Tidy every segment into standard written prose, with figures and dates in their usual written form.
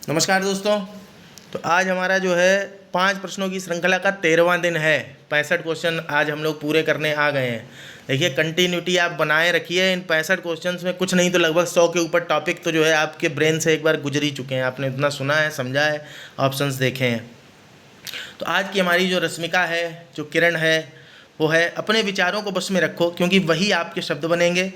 नमस्कार दोस्तों। तो आज हमारा जो है 5 प्रश्नों की श्रृंखला का 13वां दिन है। 65 क्वेश्चन आज हम लोग पूरे करने आ गए हैं। देखिए, कंटिन्यूटी आप बनाए रखिए। इन 65 क्वेश्चंस में कुछ नहीं तो लगभग 100 के ऊपर टॉपिक तो जो है आपके ब्रेन से एक बार गुजर ही चुके हैं। आपने इतना सुना है, समझा है, ऑप्शंस देखे हैं। तो आज की हमारी जो रश्मिका है, जो किरण है, वो है अपने विचारों को बस में रखो क्योंकि वही आपके शब्द बनेंगे।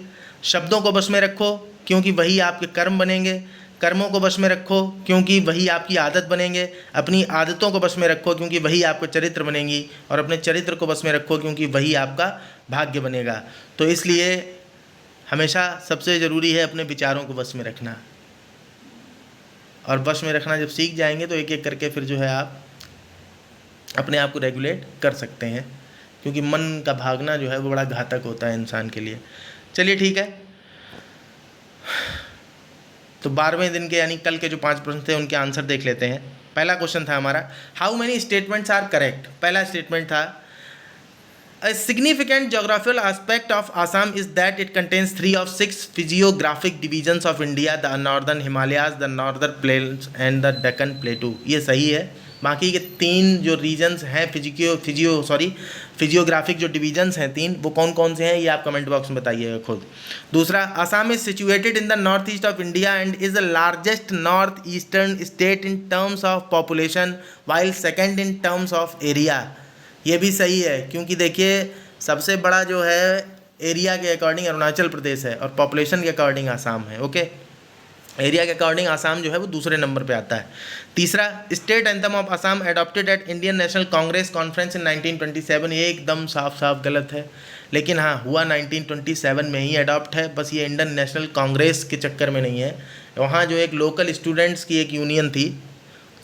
शब्दों को बस में रखो क्योंकि वही आपके कर्म बनेंगे। कर्मों को बस में रखो क्योंकि वही आपकी आदत बनेंगे। अपनी आदतों को बस में रखो क्योंकि वही आपके चरित्र बनेंगी। और अपने चरित्र को बस में रखो क्योंकि वही आपका भाग्य बनेगा। तो इसलिए हमेशा सबसे ज़रूरी है अपने विचारों को बस में रखना। और बस में रखना जब सीख जाएंगे तो एक एक करके फिर जो है आप अपने आप को रेगुलेट कर सकते हैं, क्योंकि मन का भागना जो है वो बड़ा घातक होता है इंसान के लिए। चलिए ठीक है। तो 12वें दिन के यानी कल के जो 5 प्रश्न थे उनके आंसर देख लेते हैं। पहला क्वेश्चन था हमारा, how many statements are correct. पहला स्टेटमेंट था, A significant geographical aspect of Assam is that it contains 3 of 6 physiographic divisions of India, the Northern Himalayas, the Northern Plains and the Deccan Plateau। ये सही है। बाकी के 3 जो regions हैं physiographic जो डिवीजन्स हैं 3, वो कौन कौन से हैं ये आप कमेंट बॉक्स में बताइएगा खुद। दूसरा, Assam is situated in the north east of India and is the largest north eastern state in terms of population while second in terms of area. ये भी सही है, क्योंकि देखिए सबसे बड़ा जो है एरिया के अकॉर्डिंग अरुणाचल प्रदेश है और पॉपुलेशन के अकॉर्डिंग आसाम है। ओके, एरिया के अकॉर्डिंग आसाम जो है वो दूसरे नंबर पे आता है। तीसरा, state anthem of Assam adopted at Indian National Congress conference in 1927। ये एकदम साफ साफ गलत है, लेकिन हाँ हुआ 1927 में ही अडॉप्ट है। बस ये इंडियन नेशनल कांग्रेस के चक्कर में नहीं है। वहाँ जो एक लोकल स्टूडेंट्स की एक यूनियन थी,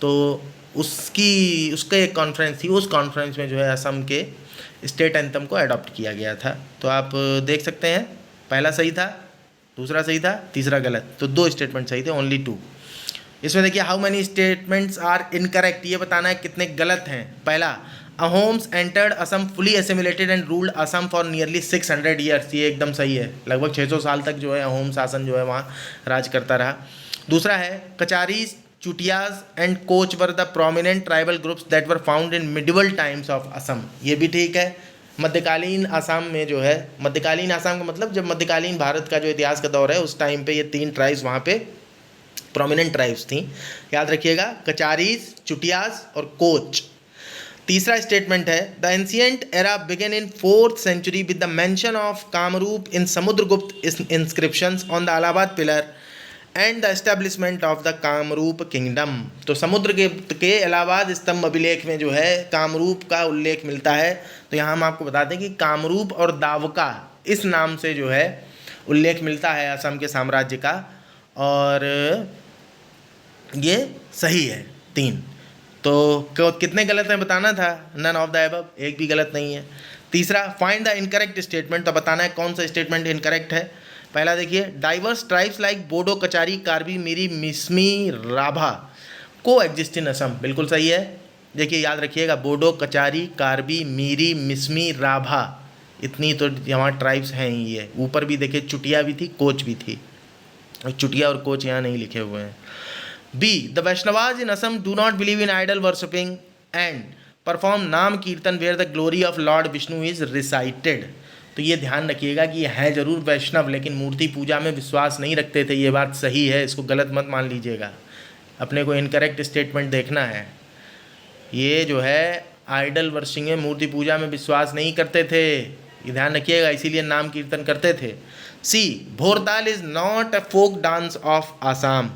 तो उसका एक कॉन्फ्रेंस थी, उस कॉन्फ्रेंस में जो है असम के स्टेट एंथम को अडॉप्ट किया गया था। तो आप देख सकते हैं, पहला सही था, दूसरा सही था, तीसरा गलत। तो 2 स्टेटमेंट सही थे, ओनली 2। इसमें देखिए, how many statements are incorrect, ये बताना है कितने गलत हैं। पहला, Ahoms entered Assam fully assimilated and ruled Assam for nearly 600 years. ये एकदम सही है। लगभग 600 साल तक जो है अहोम शासन जो है वहाँ राज करता रहा। दूसरा है, Kacharis, Chutiyas and Koch were the prominent tribal groups that were found in medieval times of Assam. ये भी ठीक है। मध्यकालीन आसाम में जो है, मध्यकालीन आसाम का मतलब जब मध्यकालीन भारत का जो इतिहास का दौर है उस टाइम पे ये 3 ट्राइब्स वहाँ पे प्रोमिनेंट ट्राइब्स थी। याद रखिएगा, कचारीज, चुटियाज और कोच। तीसरा स्टेटमेंट है, the ancient era began in 4th century with the mention of Kamarupa in Samudragupta inscriptions on the Allahabad pillar and the establishment of the Kamarupa kingdom. तो समुद्र के इलाहाबाद स्तंभ अभिलेख में जो है कामरूप का उल्लेख मिलता है। तो यहाँ हम आपको बता दें कि कामरूप और दावका इस नाम से जो है उल्लेख मिलता है असम के साम्राज्य का, और ये सही है 3। तो कितने गलत हैं बताना था, नन ऑफ द अबव, एक भी गलत नहीं है। तीसरा, फाइंड द इनकरेक्ट स्टेटमेंट, तो बताना है कौन सा स्टेटमेंट इनकरेक्ट है। पहला देखिए, diverse tribes like Bodo, Kachari, Karbi, Miri, Mishmi, Rabha coexist इन असम। बिल्कुल सही है। देखिए याद रखिएगा, बोडो, कचारी, कार्बी, मीरी, मिसमी, राभा, इतनी तो यहाँ ट्राइब्स हैं ही। ये ऊपर भी देखिए चुटिया भी थी, कोच भी थी। चुटिया और कोच यहाँ नहीं लिखे हुए हैं। B, the Vaishnavas in Assam do not believe in idol worshipping and perform Naam Kirtan where the glory of lord Vishnu is recited. तो ये ध्यान रखिएगा कि ये है जरूर वैष्णव, लेकिन मूर्ति पूजा में विश्वास नहीं रखते थे। ये बात सही है, इसको गलत मत मान लीजिएगा। अपने को इनकरेक्ट स्टेटमेंट देखना है। ये जो है आइडल वर्शिंग में, मूर्ति पूजा में विश्वास नहीं करते थे, ये ध्यान रखिएगा, इसीलिए नाम कीर्तन करते थे। See, Bhortal is not a folk dance of Assam.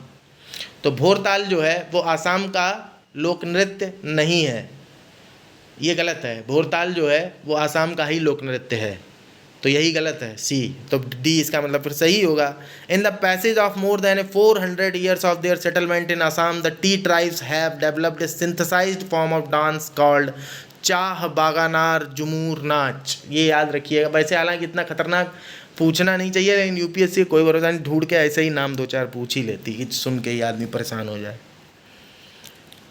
तो भोरताल जो है वो आसाम का लोक नृत्य नहीं है, ये गलत है। भोरताल जो है वो आसाम का ही लोक नृत्य है, तो यही गलत है, सी। तो डी इसका मतलब फिर सही होगा। In the passage of more than 400 years of their settlement in Assam the tea tribes have developed a synthesized form of dance called Chah Baganar जुमूर नाच। ये याद रखिएगा। वैसे हालांकि इतना खतरनाक पूछना नहीं चाहिए, लेकिन यूपीएससी कोई भरोसा नहीं, ढूंढ के ऐसे ही नाम 2-4 पूछ ही लेती कि सुन के ही आदमी परेशान हो जाए।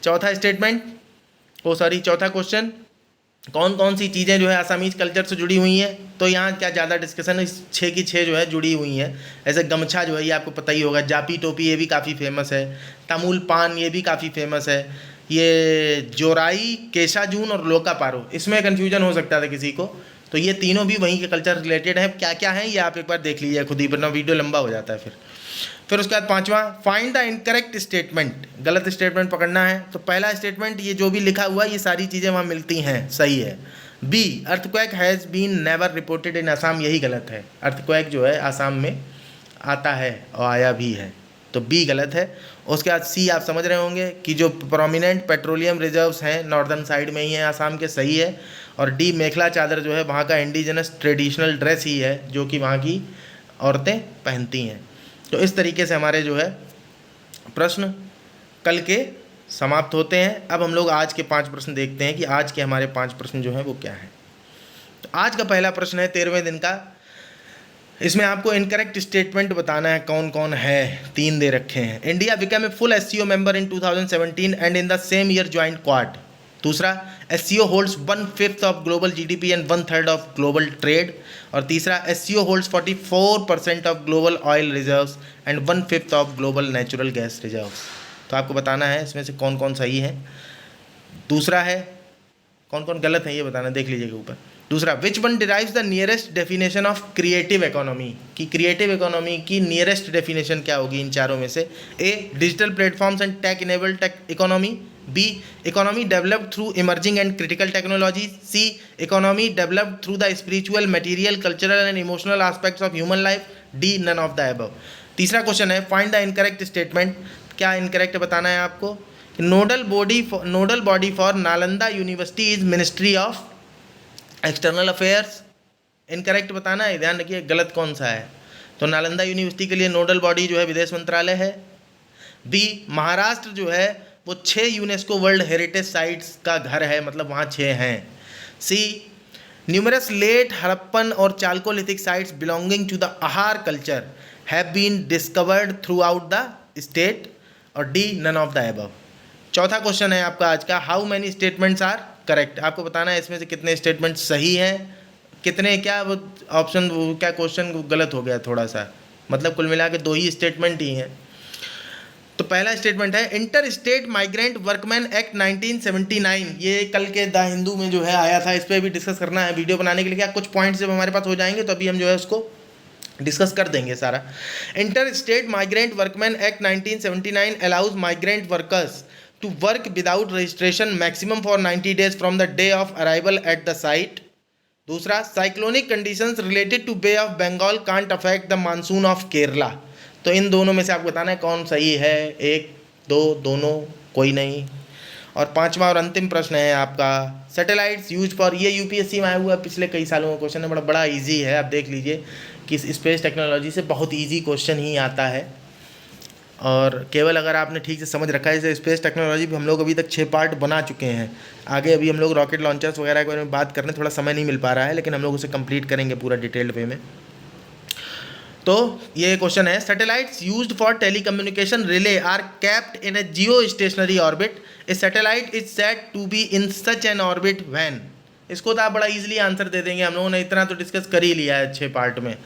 चौथा स्टेटमेंट, चौथा क्वेश्चन, कौन कौन सी चीज़ें जो है आसामीज कल्चर से जुड़ी हुई हैं, तो यहाँ क्या ज़्यादा डिस्कशन है, 6 की 6 जो है जुड़ी हुई हैं। ऐसे गमछा जो है ये आपको पता ही होगा, जापी टोपी ये भी काफ़ी फेमस है, तमुल पान ये भी काफ़ी फेमस है, ये जोराई, केशाजून और लोका पारो, इसमें कन्फ्यूजन हो सकता था किसी को, तो ये तीनों भी वहीं के कल्चर रिलेटेड हैं। क्या क्या है ये आप एक बार देख लीजिए खुद ही, वरना वीडियो लंबा हो जाता है फिर उसके बाद पांचवा, फाइंड द इनकरेक्ट स्टेटमेंट, गलत स्टेटमेंट पकड़ना है। तो पहला स्टेटमेंट ये जो भी लिखा हुआ है ये सारी चीज़ें वहाँ मिलती हैं, सही है। B, earthquake has been never reported in Assam, यही गलत है, अर्थक्वेक जो है आसाम में आता है और आया भी है, तो बी गलत है। उसके बाद सी आप समझ रहे होंगे कि जो प्रोमिनेंट पेट्रोलियम रिजर्व्स हैं नॉर्दर्न साइड में ही हैं आसाम के, सही है। और डी, मेखला चादर जो है वहाँ का इंडिजिनस ट्रेडिशनल ड्रेस ही है जो कि वहाँ की औरतें पहनती हैं। तो इस तरीके से हमारे जो है प्रश्न कल के समाप्त होते हैं। अब हम लोग आज के 5 प्रश्न देखते हैं कि आज के हमारे 5 प्रश्न जो हैं वो क्या हैं। तो आज का पहला प्रश्न है 13वें दिन का, इसमें आपको इनकरेक्ट स्टेटमेंट बताना है कौन कौन है, 3 दे रखे हैं। India become a full SCO member in 2017 and in the same year joint quad. दूसरा, SCO holds 1/5 of global GDP and 1/3 of global trade. और तीसरा, SCO holds 44% of global oil reserves and 1/5 of global natural gas reserves. तो आपको बताना है इसमें से कौन कौन सही है। दूसरा है कौन कौन गलत है ये बताना, देख लीजिएगा ऊपर। दूसरा, which one derives the nearest definition of creative economy, कि क्रिएटिव इकोनॉमी की नियरेस्ट डेफिनेशन क्या होगी इन चारों में से। A, digital platforms and tech enabled tech economy. B, economy developed through emerging and critical technology. C, economy developed through the spiritual, material, cultural and emotional aspects of human life. D, none of the above. तीसरा question है, find the incorrect statement, क्या incorrect बताना है आपको। Nodal body for Nalanda university is ministry of external affairs, incorrect बताना है, ध्यान रखिए गलत कौन सा है। तो नालंदा यूनिवर्सिटी के लिए नोडल बॉडी जो है विदेश मंत्रालय है। बी, महाराष्ट्र जो है वो 6 यूनेस्को वर्ल्ड हेरिटेज साइट्स का घर है, मतलब वहाँ 6 हैं। सी, न्यूमरस लेट हड़प्पन और chalcolithic sites belonging to the Ahar culture have been discovered through the state. और D, none of the above. चौथा क्वेश्चन है आपका आज का, how many statements are correct, आपको बताना है इसमें से कितने स्टेटमेंट सही हैं, कितने, क्या वो ऑप्शन, वो क्या क्वेश्चन गलत हो गया थोड़ा सा, मतलब कुल मिला के 2 ही स्टेटमेंट ही हैं। तो पहला स्टेटमेंट है, inter state migrant workman act 1979, ये कल के द हिंदू में जो है आया था, इस पर भी डिस्कस करना है वीडियो बनाने के लिए। क्या कुछ पॉइंट्स जब हमारे पास हो जाएंगे तो अभी हम जो है उसको डिस्कस कर देंगे सारा। Inter state migrant workman act 1979 allows migrant workers to work without registration maximum for 90 days from the day of arrival at the site. दूसरा, cyclonic conditions related to Bay of Bengal can't affect the monsoon of Kerala। तो इन दोनों में से आपको बताना है कौन सही है, 1, 2, दोनों, कोई नहीं। और पांचवा और अंतिम प्रश्न है आपका, सैटेलाइट्स यूज फॉर, ये यूपीएससी में आया हुआ पिछले कई सालों का क्वेश्चन है, बड़ा ईजी है, आप देख लीजिए कि स्पेस टेक्नोलॉजी से बहुत ईजी क्वेश्चन ही आता है। और केवल अगर आपने ठीक से समझ रखा है, जैसे स्पेस टेक्नोलॉजी भी हम लोग अभी तक 6 पार्ट बना चुके हैं, आगे अभी हम लोग रॉकेट लॉन्चर्स वगैरह के बारे में बात करने, थोड़ा समय नहीं मिल पा रहा है, लेकिन हम लोग उसे कंप्लीट करेंगे पूरा डिटेल्ड वे में। तो ये क्वेश्चन है, satellites used for telecommunication relay are capped in a geostationary orbit, a satellite is said to be in such an orbit when. इसको तो आप बड़ा इजीली आंसर दे देंगे, हम लोगों ने इतना तो डिस्कस कर ही लिया है 6 पार्ट में।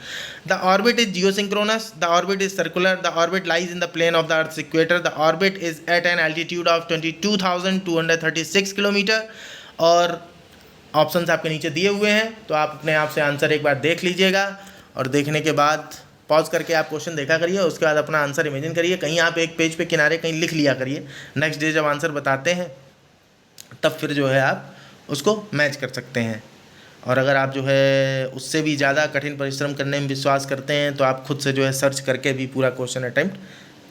The orbit is geosynchronous, the orbit is circular, the orbit lies in the plane of the earth equator, the orbit is at an altitude of 22,236 kilometre. और ऑप्शंस आपके नीचे दिए हुए हैं, तो आप अपने आप से आंसर एक बार देख लीजिएगा, और देखने के बाद पॉज करके आप क्वेश्चन देखा करिए, उसके बाद अपना आंसर इमेजिन करिए, कहीं आप एक पेज पे किनारे कहीं लिख लिया करिए, नेक्स्ट डे जब आंसर बताते हैं तब फिर जो है आप उसको मैच कर सकते हैं। और अगर आप जो है उससे भी ज़्यादा कठिन परिश्रम करने में विश्वास करते हैं तो आप खुद से जो है सर्च करके भी पूरा क्वेश्चन अटेम्प्ट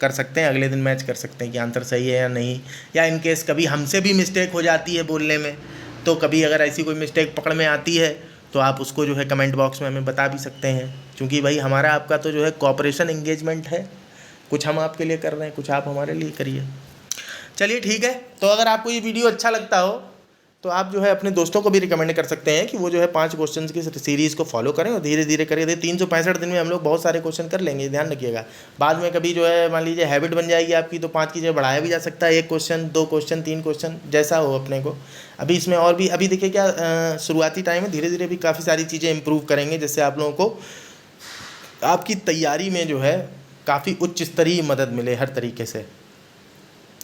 कर सकते हैं, अगले दिन मैच कर सकते हैं कि आंसर सही है या नहीं। या इन केस कभी हमसे भी मिस्टेक हो जाती है बोलने में, तो कभी अगर ऐसी कोई मिस्टेक पकड़ में आती है तो आप उसको जो है कमेंट बॉक्स में हमें बता भी सकते हैं, क्योंकि भाई हमारा आपका तो जो है कोऑपरेशन एंगेजमेंट है, कुछ हम आपके लिए कर रहे हैं, कुछ आप हमारे लिए करिए। चलिए ठीक है, तो अगर आपको ये वीडियो अच्छा लगता हो तो आप जो है अपने दोस्तों को भी रिकमेंड कर सकते हैं कि वो जो है 5 क्वेश्चन की सीरीज़ को फॉलो करें और धीरे धीरे करें। 365 दिन में हम लोग बहुत सारे क्वेश्चन कर लेंगे, ध्यान रखिएगा। बाद में कभी जो है मान लीजिए हैबिट बन जाएगी आपकी, तो 5 की जगह बढ़ाया भी जा सकता है, 1 क्वेश्चन, 2 क्वेश्चन, 3 क्वेश्चन, जैसा हो अपने को। अभी इसमें और भी, अभी देखिए क्या शुरुआती टाइम है, धीरे धीरे भी काफ़ी सारी चीज़ें इंप्रूव करेंगे, जिससे आप लोगों को आपकी तैयारी में जो है काफ़ी उच्च स्तरीय मदद मिले हर तरीके से।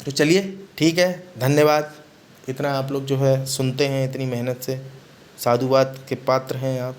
तो चलिए ठीक है, धन्यवाद। इतना आप लोग जो है सुनते हैं इतनी मेहनत से, साधुवाद के पात्र हैं आप।